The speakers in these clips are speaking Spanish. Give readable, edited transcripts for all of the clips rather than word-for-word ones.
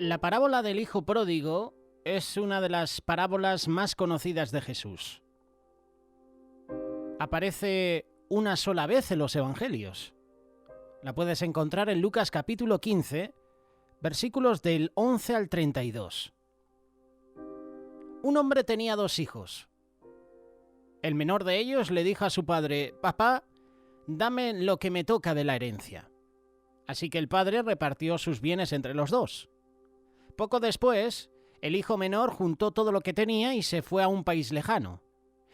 La parábola del hijo pródigo es una de las parábolas más conocidas de Jesús. Aparece una sola vez en los evangelios. La puedes encontrar en Lucas capítulo 15, versículos del 11 al 32. Un hombre tenía 2 hijos. El menor de ellos le dijo a su padre: «Papá, dame lo que me toca de la herencia». Así que el padre repartió sus bienes entre los 2. Poco después, el hijo menor juntó todo lo que tenía y se fue a un país lejano.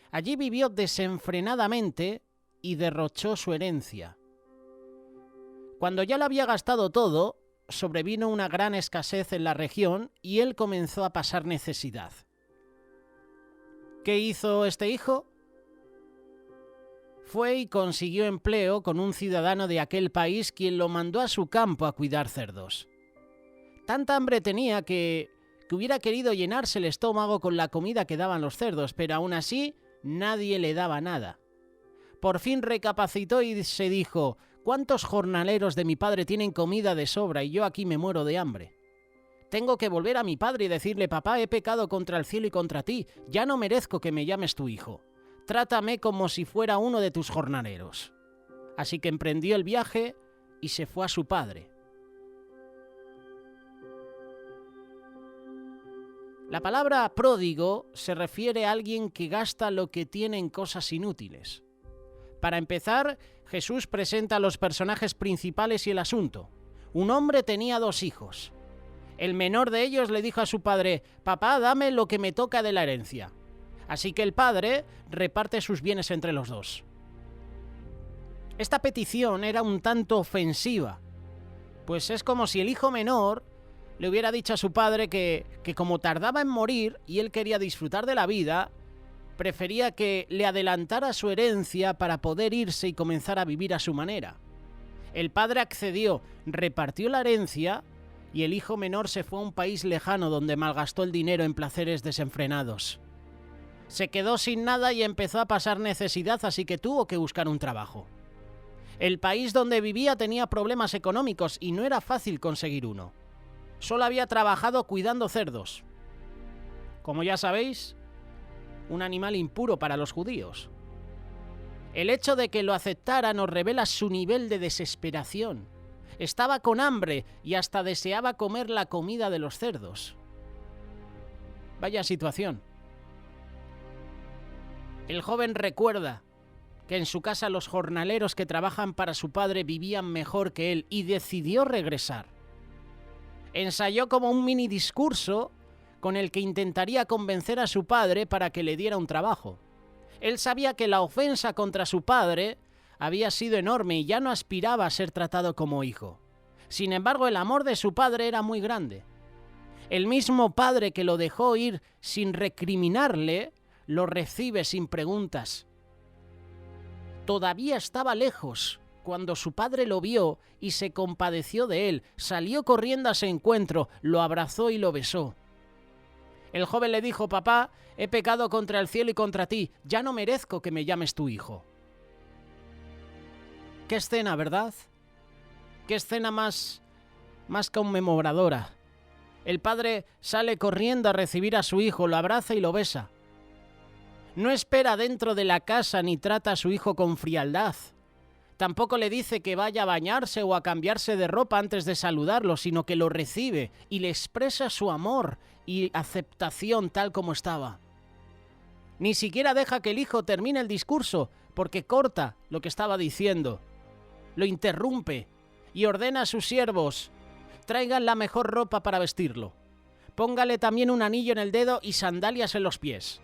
Allí vivió desenfrenadamente y derrochó su herencia. Cuando ya lo había gastado todo, sobrevino una gran escasez en la región y él comenzó a pasar necesidad. ¿Qué hizo este hijo? Fue y consiguió empleo con un ciudadano de aquel país, quien lo mandó a su campo a cuidar cerdos. Tanta hambre tenía que hubiera querido llenarse el estómago con la comida que daban los cerdos, pero aún así nadie le daba nada. Por fin recapacitó y se dijo: «¿Cuántos jornaleros de mi padre tienen comida de sobra y yo aquí me muero de hambre? Tengo que volver a mi padre y decirle: papá, he pecado contra el cielo y contra ti, ya no merezco que me llames tu hijo. Trátame como si fuera uno de tus jornaleros». Así que emprendió el viaje y se fue a su padre. La palabra pródigo se refiere a alguien que gasta lo que tiene en cosas inútiles. Para empezar, Jesús presenta a los personajes principales y el asunto. Un hombre tenía 2 hijos. El menor de ellos le dijo a su padre: «Papá, dame lo que me toca de la herencia». Así que el padre reparte sus bienes entre los 2. Esta petición era un tanto ofensiva, pues es como si el hijo menor le hubiera dicho a su padre que como tardaba en morir y él quería disfrutar de la vida, prefería que le adelantara su herencia para poder irse y comenzar a vivir a su manera. El padre accedió, repartió la herencia y el hijo menor se fue a un país lejano donde malgastó el dinero en placeres desenfrenados. Se quedó sin nada y empezó a pasar necesidad, así que tuvo que buscar un trabajo. El país donde vivía tenía problemas económicos y no era fácil conseguir uno. Solo había trabajado cuidando cerdos. Como ya sabéis, un animal impuro para los judíos. El hecho de que lo aceptara nos revela su nivel de desesperación. Estaba con hambre y hasta deseaba comer la comida de los cerdos. Vaya situación. El joven recuerda que en su casa los jornaleros que trabajan para su padre vivían mejor que él y decidió regresar. Ensayó como un mini discurso con el que intentaría convencer a su padre para que le diera un trabajo. Él sabía que la ofensa contra su padre había sido enorme y ya no aspiraba a ser tratado como hijo. Sin embargo, el amor de su padre era muy grande. El mismo padre que lo dejó ir sin recriminarle, lo recibe sin preguntas. Todavía estaba lejos cuando su padre lo vio y se compadeció de él. Salió corriendo a su encuentro, lo abrazó y lo besó. El joven le dijo: «Papá, he pecado contra el cielo y contra ti, ya no merezco que me llames tu hijo». Qué escena, ¿verdad? Qué escena más conmemoradora. El padre sale corriendo a recibir a su hijo, lo abraza y lo besa. No espera dentro de la casa ni trata a su hijo con frialdad. Tampoco le dice que vaya a bañarse o a cambiarse de ropa antes de saludarlo, sino que lo recibe y le expresa su amor y aceptación tal como estaba. Ni siquiera deja que el hijo termine el discurso, porque corta lo que estaba diciendo. Lo interrumpe y ordena a sus siervos: «Traigan la mejor ropa para vestirlo. Póngale también un anillo en el dedo y sandalias en los pies.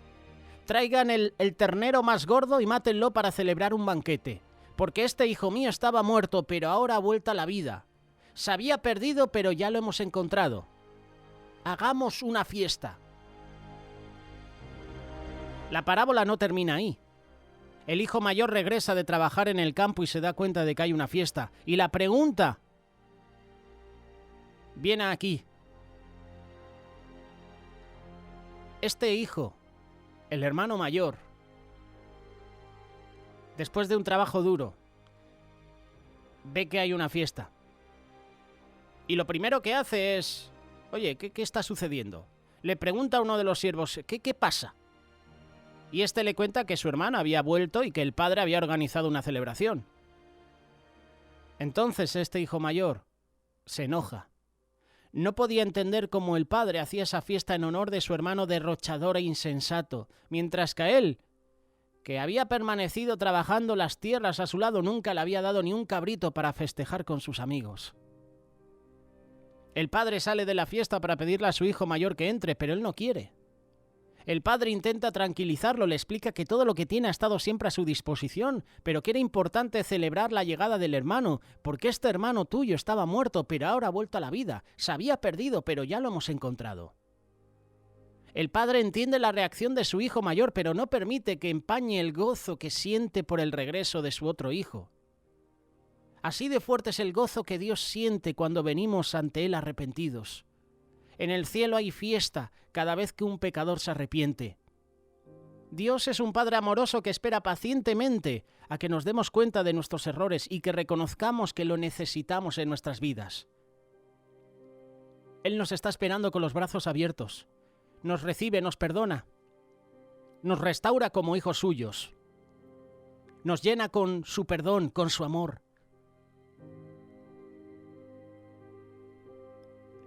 Traigan el ternero más gordo y mátenlo para celebrar un banquete. Porque este hijo mío estaba muerto, pero ahora ha vuelto a la vida. Se había perdido, pero ya lo hemos encontrado. Hagamos una fiesta». La parábola no termina ahí. El hijo mayor regresa de trabajar en el campo y se da cuenta de que hay una fiesta. Y la pregunta viene aquí. Este hijo, el hermano mayor, después de un trabajo duro, ve que hay una fiesta. Y lo primero que hace es Oye, ¿qué está sucediendo? Le pregunta a uno de los siervos, ¿qué pasa? Y este le cuenta que su hermano había vuelto y que el padre había organizado una celebración. Entonces este hijo mayor se enoja. No podía entender cómo el padre hacía esa fiesta en honor de su hermano derrochador e insensato, mientras que a él, que había permanecido trabajando las tierras a su lado, nunca le había dado ni un cabrito para festejar con sus amigos. El padre sale de la fiesta para pedirle a su hijo mayor que entre, pero él no quiere. El padre intenta tranquilizarlo, le explica que todo lo que tiene ha estado siempre a su disposición, pero que era importante celebrar la llegada del hermano, porque este hermano tuyo estaba muerto, pero ahora ha vuelto a la vida. Se había perdido, pero ya lo hemos encontrado. El padre entiende la reacción de su hijo mayor, pero no permite que empañe el gozo que siente por el regreso de su otro hijo. Así de fuerte es el gozo que Dios siente cuando venimos ante Él arrepentidos. En el cielo hay fiesta cada vez que un pecador se arrepiente. Dios es un Padre amoroso que espera pacientemente a que nos demos cuenta de nuestros errores y que reconozcamos que lo necesitamos en nuestras vidas. Él nos está esperando con los brazos abiertos. Nos recibe, nos perdona. Nos restaura como hijos suyos. Nos llena con su perdón, con su amor.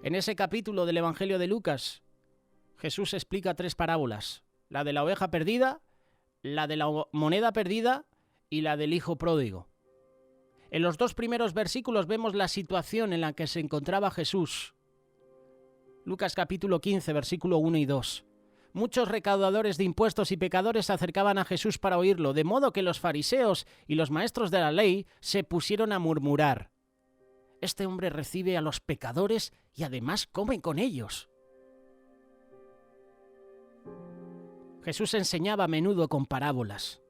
En ese capítulo del Evangelio de Lucas, Jesús explica 3 parábolas: la de la oveja perdida, la de la moneda perdida y la del hijo pródigo. En los 2 primeros versículos vemos la situación en la que se encontraba Jesús. Lucas capítulo 15, versículo 1 y 2. Muchos recaudadores de impuestos y pecadores se acercaban a Jesús para oírlo, de modo que los fariseos y los maestros de la ley se pusieron a murmurar: este hombre recibe a los pecadores y además come con ellos. Jesús enseñaba a menudo con parábolas.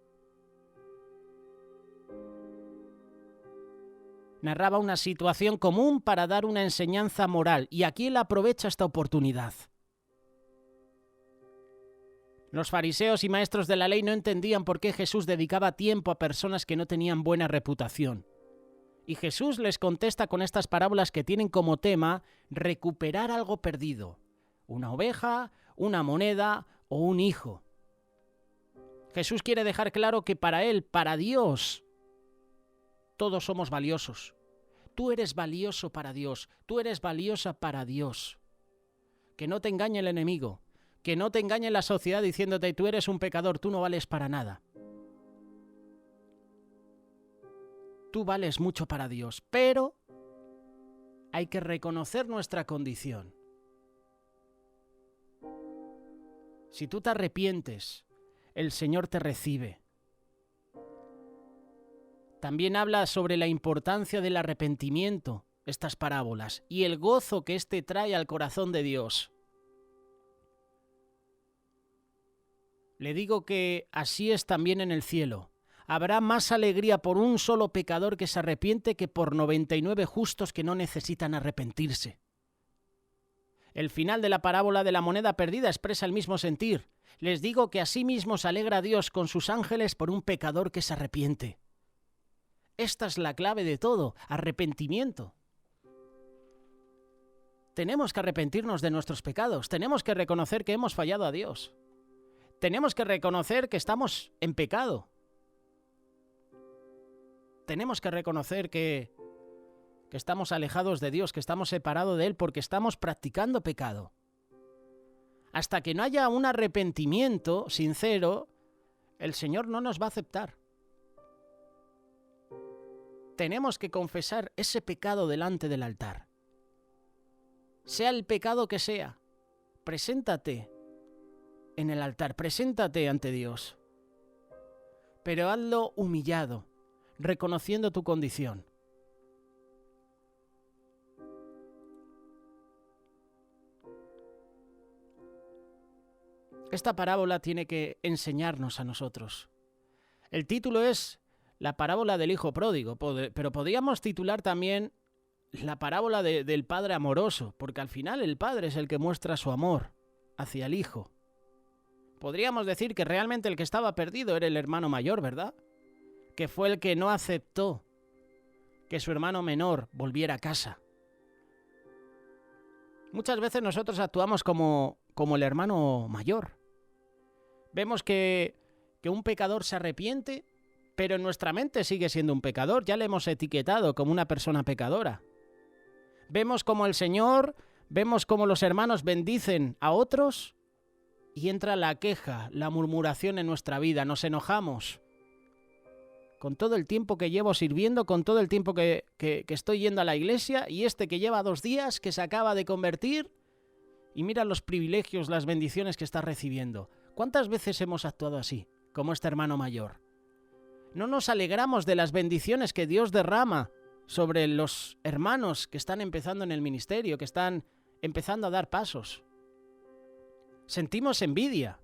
Narraba una situación común para dar una enseñanza moral, y aquí él aprovecha esta oportunidad. Los fariseos y maestros de la ley no entendían por qué Jesús dedicaba tiempo a personas que no tenían buena reputación. Y Jesús les contesta con estas parábolas que tienen como tema recuperar algo perdido: una oveja, una moneda o un hijo. Jesús quiere dejar claro que para Él, para Dios, todos somos valiosos. Tú eres valioso para Dios, tú eres valiosa para Dios. Que no te engañe el enemigo, que no te engañe la sociedad diciéndote tú eres un pecador, tú no vales para nada. Tú vales mucho para Dios, pero hay que reconocer nuestra condición. Si tú te arrepientes, el Señor te recibe. También habla sobre la importancia del arrepentimiento, estas parábolas, y el gozo que éste trae al corazón de Dios. Le digo que así es también en el cielo. Habrá más alegría por un solo pecador que se arrepiente que por 99 justos que no necesitan arrepentirse. El final de la parábola de la moneda perdida expresa el mismo sentir. Les digo que asimismo se alegra Dios con sus ángeles por un pecador que se arrepiente. Esta es la clave de todo: arrepentimiento. Tenemos que arrepentirnos de nuestros pecados, tenemos que reconocer que hemos fallado a Dios. Tenemos que reconocer que estamos en pecado. Tenemos que reconocer que estamos alejados de Dios, que estamos separados de Él porque estamos practicando pecado. Hasta que no haya un arrepentimiento sincero, el Señor no nos va a aceptar. Tenemos que confesar ese pecado delante del altar. Sea el pecado que sea, preséntate en el altar, preséntate ante Dios. Pero hazlo humillado, reconociendo tu condición. Esta parábola tiene que enseñarnos a nosotros. El título es la parábola del hijo pródigo, pero podríamos titular también la parábola del padre amoroso, porque al final el padre es el que muestra su amor hacia el hijo. Podríamos decir que realmente el que estaba perdido era el hermano mayor, ¿verdad? Que fue el que no aceptó que su hermano menor volviera a casa. Muchas veces nosotros actuamos como el hermano mayor. Vemos que un pecador se arrepiente, pero en nuestra mente sigue siendo un pecador. Ya le hemos etiquetado como una persona pecadora. Vemos como el Señor, vemos como los hermanos bendicen a otros y entra la queja, la murmuración en nuestra vida. Nos enojamos. Con todo el tiempo que llevo sirviendo, con todo el tiempo que estoy yendo a la iglesia, y este que lleva 2 días, que se acaba de convertir, y mira los privilegios, las bendiciones que está recibiendo. ¿Cuántas veces hemos actuado así, como este hermano mayor? No nos alegramos de las bendiciones que Dios derrama sobre los hermanos que están empezando en el ministerio, que están empezando a dar pasos. Sentimos envidia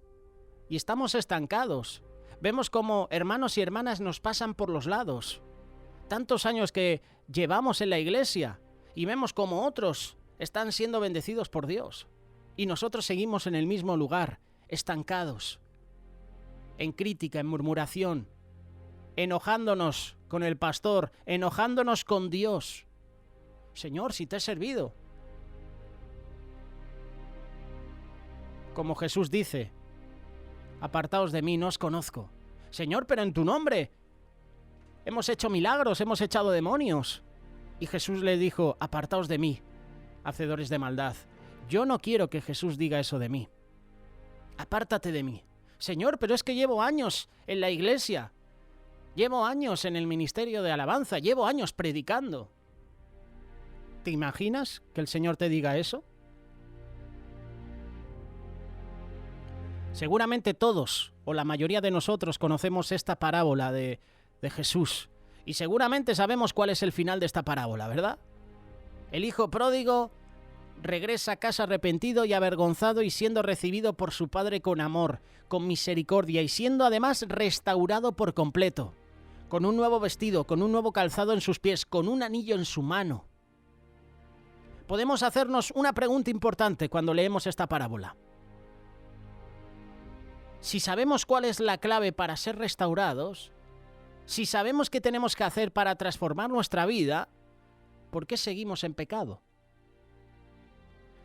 y estamos estancados. Vemos como hermanos y hermanas nos pasan por los lados. Tantos años que llevamos en la iglesia y vemos como otros están siendo bendecidos por Dios. Y nosotros seguimos en el mismo lugar, estancados, en crítica, en murmuración, enojándonos con el pastor, enojándonos con Dios. Señor, si te he servido. Como Jesús dice, apartaos de mí, no os conozco. Señor, pero en tu nombre hemos hecho milagros, hemos echado demonios. Y Jesús le dijo, apartaos de mí, hacedores de maldad. Yo no quiero que Jesús diga eso de mí. Apártate de mí. Señor, pero es que llevo años en la iglesia. Llevo años en el ministerio de alabanza. Llevo años predicando. ¿Te imaginas que el Señor te diga eso? Seguramente todos, o la mayoría de nosotros, conocemos esta parábola de Jesús. Y seguramente sabemos cuál es el final de esta parábola, ¿verdad? El hijo pródigo regresa a casa arrepentido y avergonzado y siendo recibido por su padre con amor, con misericordia y siendo además restaurado por completo, con un nuevo vestido, con un nuevo calzado en sus pies, con un anillo en su mano. Podemos hacernos una pregunta importante cuando leemos esta parábola. Si sabemos cuál es la clave para ser restaurados, si sabemos qué tenemos que hacer para transformar nuestra vida, ¿por qué seguimos en pecado?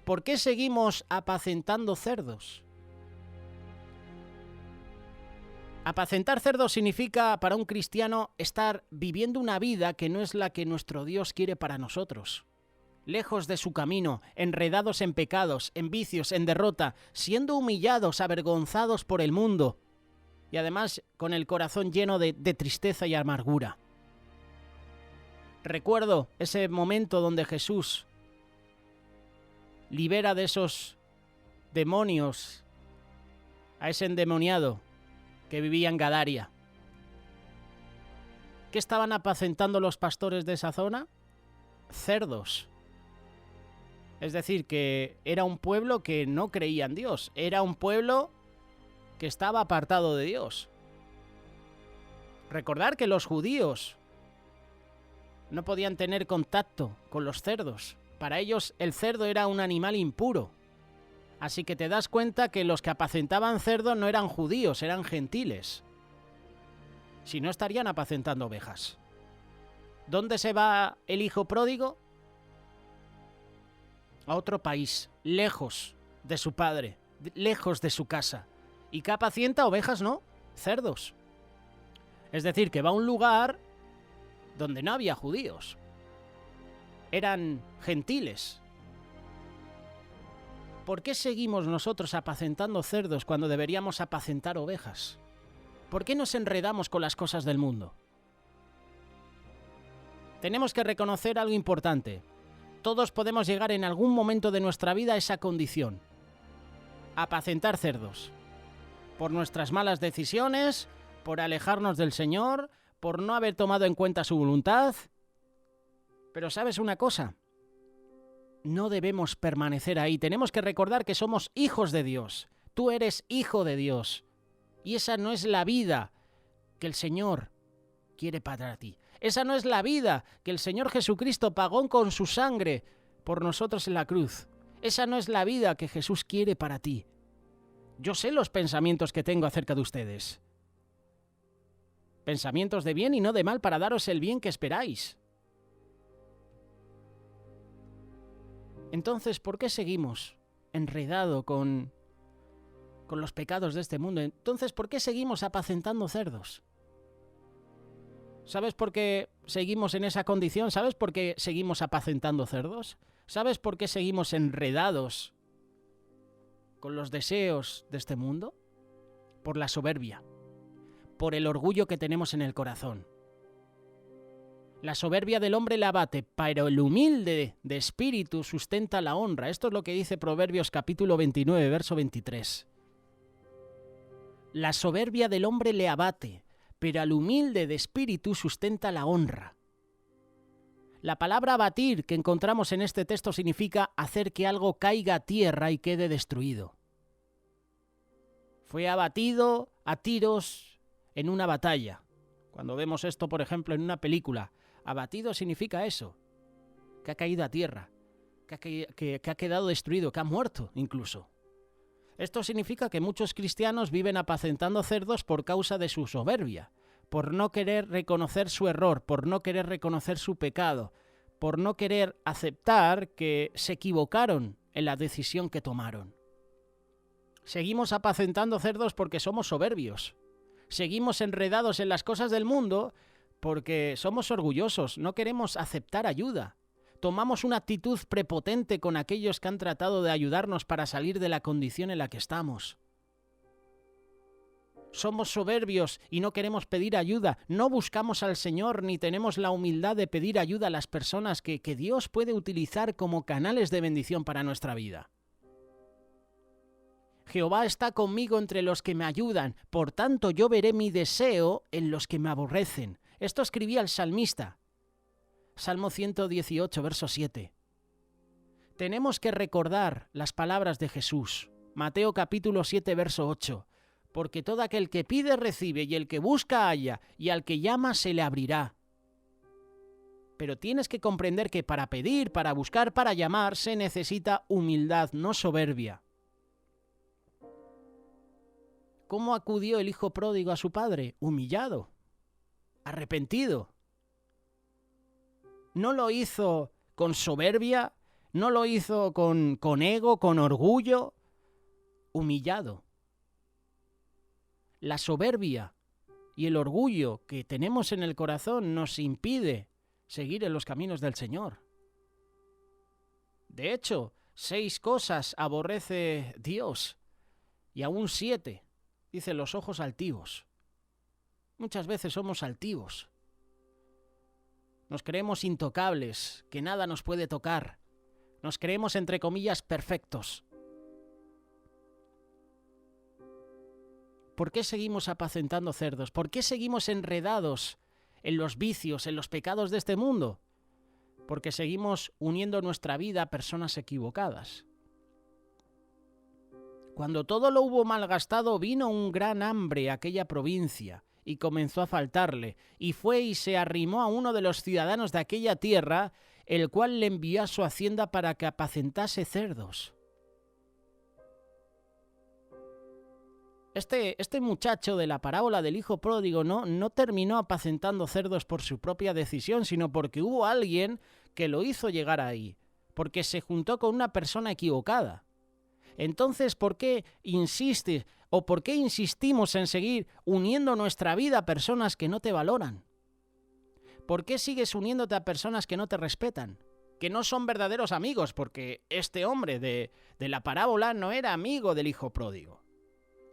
¿Por qué seguimos apacentando cerdos? Apacentar cerdos significa para un cristiano estar viviendo una vida que no es la que nuestro Dios quiere para nosotros. Lejos de su camino, enredados en pecados, en vicios, en derrota, siendo humillados, avergonzados por el mundo y además con el corazón lleno de tristeza y amargura. Recuerdo ese momento donde Jesús libera de esos demonios a ese endemoniado que vivía en Gadaria. ¿Qué estaban apacentando los pastores de esa zona? Cerdos. Es decir, que era un pueblo que no creía en Dios. Era un pueblo que estaba apartado de Dios. Recordar que los judíos no podían tener contacto con los cerdos. Para ellos el cerdo era un animal impuro. Así que te das cuenta que los que apacentaban cerdo no eran judíos, eran gentiles. Si no, estarían apacentando ovejas. ¿Dónde se va el hijo pródigo? A otro país, lejos de su padre, lejos de su casa. ¿Y qué apacienta? Ovejas, ¿no? Cerdos. Es decir, que va a un lugar donde no había judíos. Eran gentiles. ¿Por qué seguimos nosotros apacentando cerdos cuando deberíamos apacentar ovejas? ¿Por qué nos enredamos con las cosas del mundo? Tenemos que reconocer algo importante. Todos podemos llegar en algún momento de nuestra vida a esa condición. Apacentar cerdos. Por nuestras malas decisiones, por alejarnos del Señor, por no haber tomado en cuenta su voluntad. Pero ¿sabes una cosa? No debemos permanecer ahí. Tenemos que recordar que somos hijos de Dios. Tú eres hijo de Dios. Y esa no es la vida que el Señor quiere para ti. Esa no es la vida que el Señor Jesucristo pagó con su sangre por nosotros en la cruz. Esa no es la vida que Jesús quiere para ti. Yo sé los pensamientos que tengo acerca de ustedes. Pensamientos de bien y no de mal para daros el bien que esperáis. Entonces, ¿por qué seguimos enredados con los pecados de este mundo? Entonces, ¿por qué seguimos apacentando cerdos? ¿Sabes por qué seguimos en esa condición? ¿Sabes por qué seguimos apacentando cerdos? ¿Sabes por qué seguimos enredados con los deseos de este mundo? Por la soberbia, por el orgullo que tenemos en el corazón. La soberbia del hombre la abate, pero el humilde de espíritu sustenta la honra. Esto es lo que dice Proverbios capítulo 29, verso 23. La soberbia del hombre le abate, pero al humilde de espíritu sustenta la honra. La palabra abatir que encontramos en este texto significa hacer que algo caiga a tierra y quede destruido. Fue abatido a tiros en una batalla. Cuando vemos esto, por ejemplo, en una película, abatido significa eso, que ha caído a tierra, que ha quedado destruido, que ha muerto incluso. Esto significa que muchos cristianos viven apacentando cerdos por causa de su soberbia, por no querer reconocer su error, por no querer reconocer su pecado, por no querer aceptar que se equivocaron en la decisión que tomaron. Seguimos apacentando cerdos porque somos soberbios. Seguimos enredados en las cosas del mundo porque somos orgullosos, no queremos aceptar ayuda. Tomamos una actitud prepotente con aquellos que han tratado de ayudarnos para salir de la condición en la que estamos. Somos soberbios y no queremos pedir ayuda, no buscamos al Señor ni tenemos la humildad de pedir ayuda a las personas que Dios puede utilizar como canales de bendición para nuestra vida. Jehová está conmigo entre los que me ayudan, por tanto yo veré mi deseo en los que me aborrecen. Esto escribía el salmista. Salmo 118, verso 7. Tenemos que recordar las palabras de Jesús. Mateo capítulo 7, verso 8. Porque todo aquel que pide recibe, y el que busca halla, y al que llama se le abrirá. Pero tienes que comprender que para pedir, para buscar, para llamar, se necesita humildad, no soberbia. ¿Cómo acudió el hijo pródigo a su padre? Humillado, arrepentido. No lo hizo con soberbia, no lo hizo con ego, con orgullo, humillado. La soberbia y el orgullo que tenemos en el corazón nos impide seguir en los caminos del Señor. De hecho, 6 cosas aborrece Dios y aún 7, dice los ojos altivos. Muchas veces somos altivos. Nos creemos intocables, que nada nos puede tocar. Nos creemos, entre comillas, perfectos. ¿Por qué seguimos apacentando cerdos? ¿Por qué seguimos enredados en los vicios, en los pecados de este mundo? Porque seguimos uniendo nuestra vida a personas equivocadas. Cuando todo lo hubo malgastado, vino un gran hambre a aquella provincia y comenzó a faltarle, y fue y se arrimó a uno de los ciudadanos de aquella tierra, el cual le envió a su hacienda para que apacentase cerdos. Este muchacho de la parábola del hijo pródigo no terminó apacentando cerdos por su propia decisión, sino porque hubo alguien que lo hizo llegar ahí, porque se juntó con una persona equivocada. Entonces, ¿por qué insistes o por qué insistimos en seguir uniendo nuestra vida a personas que no te valoran? ¿Por qué sigues uniéndote a personas que no te respetan? Que no son verdaderos amigos, porque este hombre de la parábola no era amigo del hijo pródigo.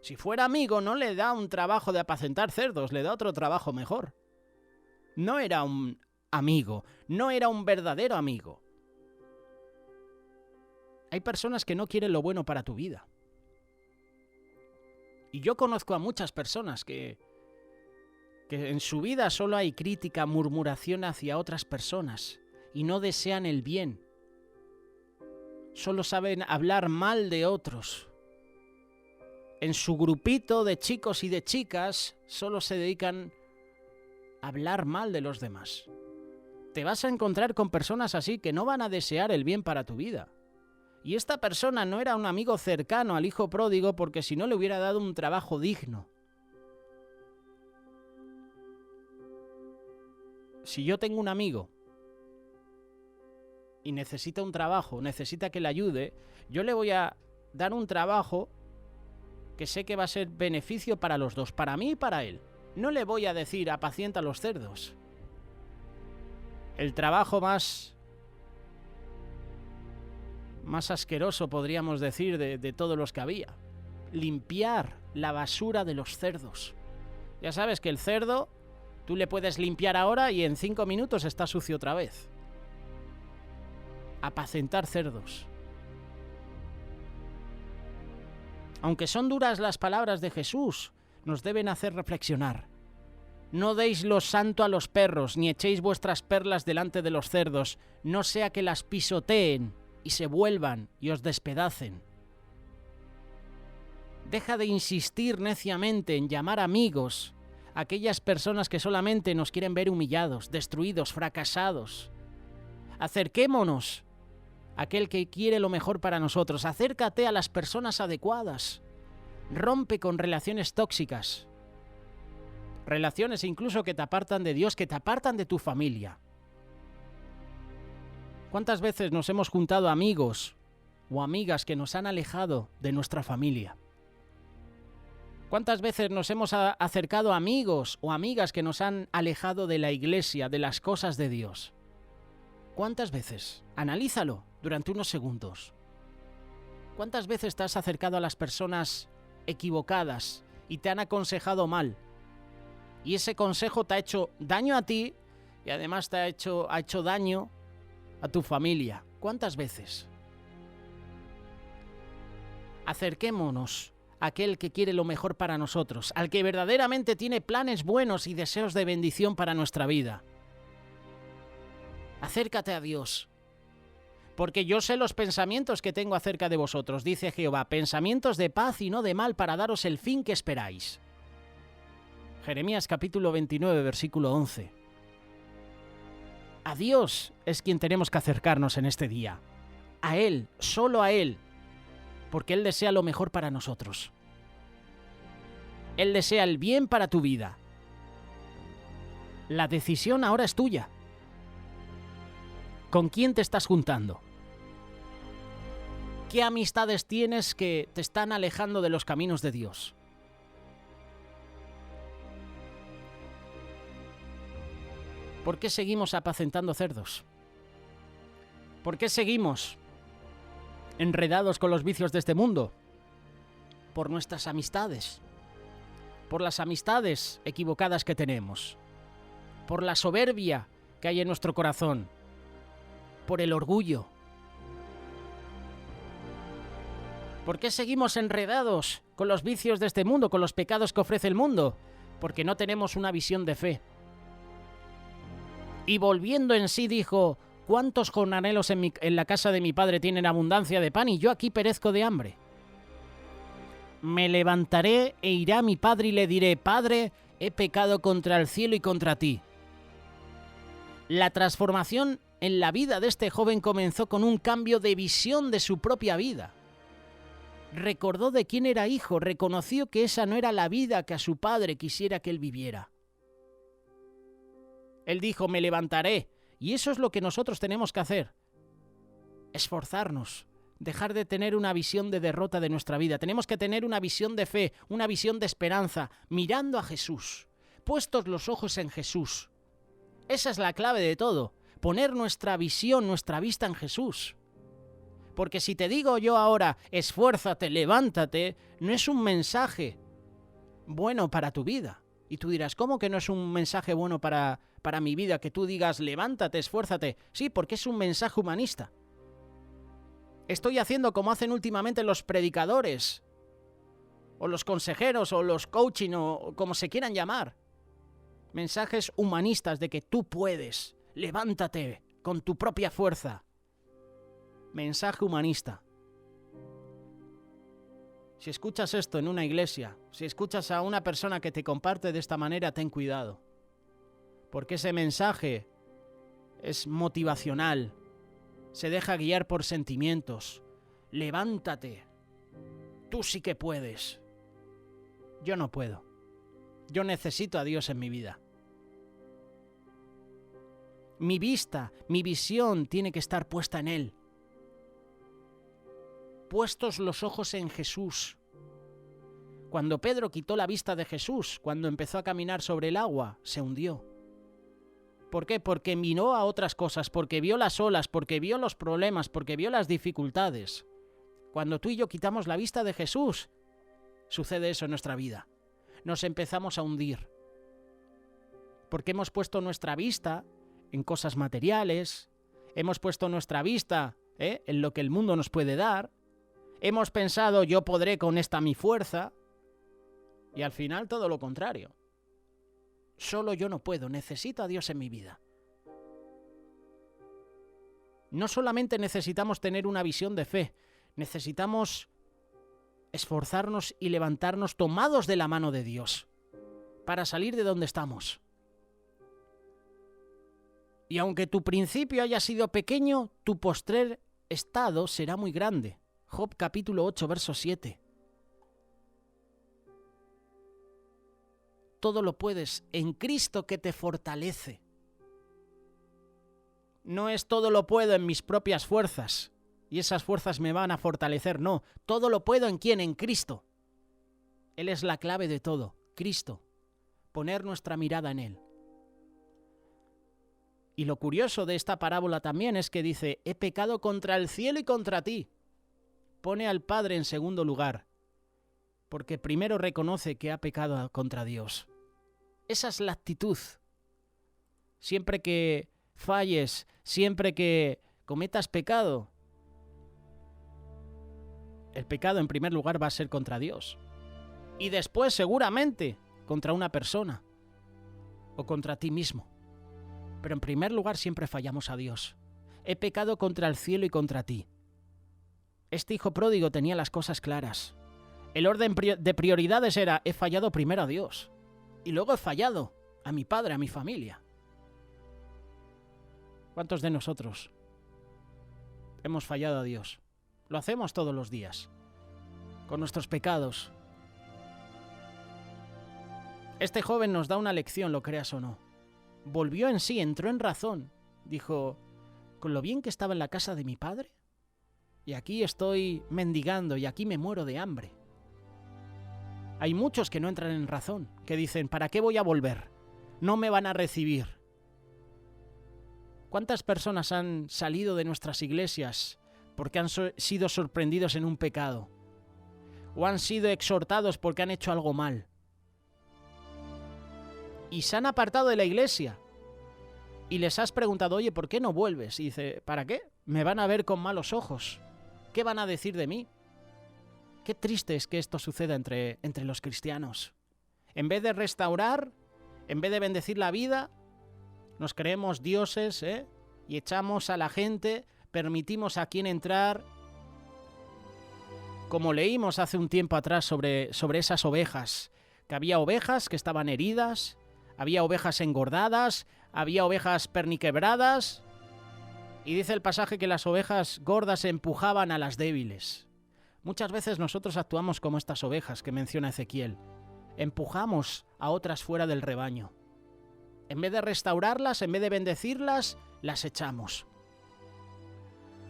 Si fuera amigo, no le da un trabajo de apacentar cerdos, le da otro trabajo mejor. No era un amigo, no era un verdadero amigo. Hay personas que no quieren lo bueno para tu vida. Y yo conozco a muchas personas que en su vida solo hay crítica, murmuración hacia otras personas y no desean el bien. Solo saben hablar mal de otros. En su grupito de chicos y de chicas solo se dedican a hablar mal de los demás. Te vas a encontrar con personas así que no van a desear el bien para tu vida. Y esta persona no era un amigo cercano al hijo pródigo porque si no le hubiera dado un trabajo digno. Si yo tengo un amigo y necesita un trabajo, necesita que le ayude, yo le voy a dar un trabajo que sé que va a ser beneficio para los dos, para mí y para él. No le voy a decir apacienta los cerdos. El trabajo más asqueroso, podríamos decir, de todos los que había. Limpiar la basura de los cerdos. Ya sabes que el cerdo, tú le puedes limpiar ahora y en 5 minutos está sucio otra vez. Apacentar cerdos. Aunque son duras las palabras de Jesús, nos deben hacer reflexionar. No deis lo santo a los perros, ni echéis vuestras perlas delante de los cerdos, no sea que las pisoteen y se vuelvan y os despedacen. Deja de insistir neciamente en llamar amigos a aquellas personas que solamente nos quieren ver humillados, destruidos, fracasados. Acerquémonos a aquel que quiere lo mejor para nosotros. Acércate a las personas adecuadas. Rompe con relaciones tóxicas. Relaciones incluso que te apartan de Dios, que te apartan de tu familia. ¿Cuántas veces nos hemos juntado amigos o amigas que nos han alejado de nuestra familia? ¿Cuántas veces nos hemos acercado a amigos o amigas que nos han alejado de la iglesia, de las cosas de Dios? ¿Cuántas veces? Analízalo durante unos segundos. ¿Cuántas veces te has acercado a las personas equivocadas y te han aconsejado mal? Y ese consejo te ha hecho daño a ti y además ha hecho daño a tu familia. ¿Cuántas veces? Acerquémonos a aquel que quiere lo mejor para nosotros, al que verdaderamente tiene planes buenos y deseos de bendición para nuestra vida. Acércate a Dios, porque yo sé los pensamientos que tengo acerca de vosotros, dice Jehová, pensamientos de paz y no de mal para daros el fin que esperáis. Jeremías capítulo 29, versículo 11. A Dios es quien tenemos que acercarnos en este día. A Él, solo a Él, porque Él desea lo mejor para nosotros. Él desea el bien para tu vida. La decisión ahora es tuya. ¿Con quién te estás juntando? ¿Qué amistades tienes que te están alejando de los caminos de Dios? ¿Por qué seguimos apacentando cerdos? ¿Por qué seguimos enredados con los vicios de este mundo? Por nuestras amistades. Por las amistades equivocadas que tenemos. Por la soberbia que hay en nuestro corazón. Por el orgullo. ¿Por qué seguimos enredados con los vicios de este mundo, con los pecados que ofrece el mundo? Porque no tenemos una visión de fe. Y volviendo en sí dijo, ¿cuántos jornaleros en la casa de mi padre tienen abundancia de pan y yo aquí perezco de hambre? Me levantaré e iré a mi padre y le diré, Padre, he pecado contra el cielo y contra ti. La transformación en la vida de este joven comenzó con un cambio de visión de su propia vida. Recordó de quién era hijo, reconoció que esa no era la vida que a su padre quisiera que él viviera. Él dijo, me levantaré, y eso es lo que nosotros tenemos que hacer. Esforzarnos, dejar de tener una visión de derrota de nuestra vida. Tenemos que tener una visión de fe, una visión de esperanza, mirando a Jesús, puestos los ojos en Jesús. Esa es la clave de todo, poner nuestra visión, nuestra vista en Jesús. Porque si te digo yo ahora, esfuérzate, levántate, no es un mensaje bueno para tu vida. Y tú dirás, ¿cómo que no es un mensaje bueno para mi vida? Que tú digas, levántate, esfuérzate. Sí, porque es un mensaje humanista. Estoy haciendo como hacen últimamente los predicadores, o los consejeros, o los coaching, o como se quieran llamar. Mensajes humanistas de que tú puedes, levántate con tu propia fuerza. Mensaje humanista. Si escuchas esto en una iglesia, si escuchas a una persona que te comparte de esta manera, ten cuidado. Porque ese mensaje es motivacional, se deja guiar por sentimientos. Levántate, tú sí que puedes. Yo no puedo. Yo necesito a Dios en mi vida. Mi vista, mi visión tiene que estar puesta en Él. Puestos los ojos en Jesús. Cuando Pedro quitó la vista de Jesús, cuando empezó a caminar sobre el agua, se hundió. ¿Por qué? Porque miró a otras cosas, porque vio las olas, porque vio los problemas, porque vio las dificultades. Cuando tú y yo quitamos la vista de Jesús, sucede eso en nuestra vida. Nos empezamos a hundir. Porque hemos puesto nuestra vista en cosas materiales, hemos puesto nuestra vista en lo que el mundo nos puede dar, hemos pensado yo podré con esta mi fuerza, y al final todo lo contrario. Solo yo no puedo, necesito a Dios en mi vida. No solamente necesitamos tener una visión de fe, necesitamos esforzarnos y levantarnos tomados de la mano de Dios para salir de donde estamos. Y aunque tu principio haya sido pequeño, tu postrer estado será muy grande. Job capítulo 8, verso 7. Todo lo puedes en Cristo que te fortalece. No es todo lo puedo en mis propias fuerzas y esas fuerzas me van a fortalecer, no. Todo lo puedo en ¿quién? En Cristo. Él es la clave de todo, Cristo. Poner nuestra mirada en Él. Y lo curioso de esta parábola también es que dice, he pecado contra el cielo y contra ti. Pone al Padre en segundo lugar, porque primero reconoce que ha pecado contra Dios. Esa es la actitud. Siempre que falles, siempre que cometas pecado, el pecado en primer lugar va a ser contra Dios. Y después seguramente contra una persona o contra ti mismo. Pero en primer lugar siempre fallamos a Dios. He pecado contra el cielo y contra ti. Este hijo pródigo tenía las cosas claras. El orden de prioridades era, he fallado primero a Dios. Y luego he fallado a mi padre, a mi familia. ¿Cuántos de nosotros hemos fallado a Dios? Lo hacemos todos los días, con nuestros pecados. Este joven nos da una lección, lo creas o no. Volvió en sí, entró en razón. Dijo, con lo bien que estaba en la casa de mi padre, y aquí estoy mendigando y aquí me muero de hambre. Hay muchos que no entran en razón, que dicen, ¿para qué voy a volver? No me van a recibir. ¿Cuántas personas han salido de nuestras iglesias porque han sido sorprendidos en un pecado? ¿O han sido exhortados porque han hecho algo mal? Y se han apartado de la iglesia. Y les has preguntado, oye, ¿por qué no vuelves? Y dice, ¿para qué? Me van a ver con malos ojos. ¿Qué van a decir de mí? Qué triste es que esto suceda entre los cristianos. En vez de restaurar, en vez de bendecir la vida, nos creemos dioses, y echamos a la gente, permitimos a quien entrar. Como leímos hace un tiempo atrás sobre esas ovejas, que había ovejas que estaban heridas, había ovejas engordadas, había ovejas perniquebradas, y dice el pasaje que las ovejas gordas empujaban a las débiles. Muchas veces nosotros actuamos como estas ovejas que menciona Ezequiel. Empujamos a otras fuera del rebaño. En vez de restaurarlas, en vez de bendecirlas, las echamos.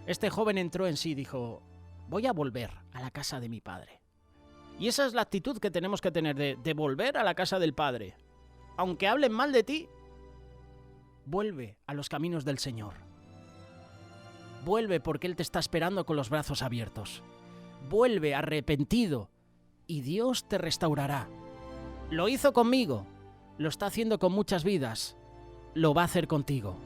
Este joven entró en sí y dijo, voy a volver a la casa de mi padre. Y esa es la actitud que tenemos que tener de volver a la casa del Padre. Aunque hablen mal de ti, vuelve a los caminos del Señor. Vuelve porque Él te está esperando con los brazos abiertos. Vuelve arrepentido y Dios te restaurará. Lo hizo conmigo, lo está haciendo con muchas vidas, lo va a hacer contigo.